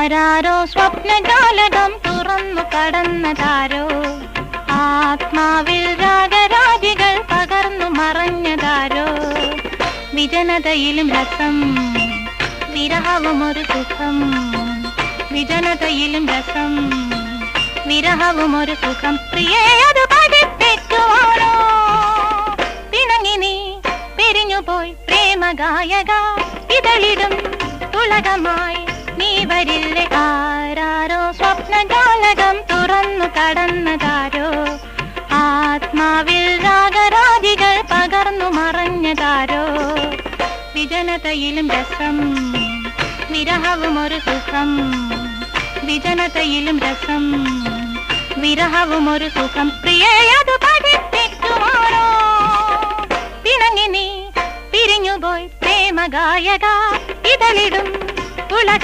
ആരാരോ സ്വപ്നജാലകം തുറന്നു കടന്നതാരോ, ആത്മാവിൽ രാഗരാജികൾ പകർന്നു മറഞ്ഞതാരോ. വിജനതയിലും രസം, വിരഹവും ഒരു സുഖം. വിജനതയിലും രസം, വിരഹവും ഒരു സുഖം. പ്രിയേ അത് പഠിപ്പിക്കുവാനോ പിണങ്ങി നീ പിരിഞ്ഞുപോയി പ്രേമഗായക. ഇതളിടും തുളകമായി നീ വരില്ലേ. ആരാരോ സ്വപ്നജാലകം തുറന്നു കടന്നതാരോ, ആത്മാവിൽ രാഗരാജികൾ പകർന്നു മറഞ്ഞതാരോ. വിജനതയിലും രസം, വിരഹവും ഒരു സുഖം. വിജനതയിലും രസം, വിരഹവും ഒരു സുഖം. പ്രിയേ അത് പഠിപ്പിക്കുവാനോ പിണങ്ങി നീ പിരിഞ്ഞുപോയി പ്രേമഗായക. ഇതളിടും ഉലക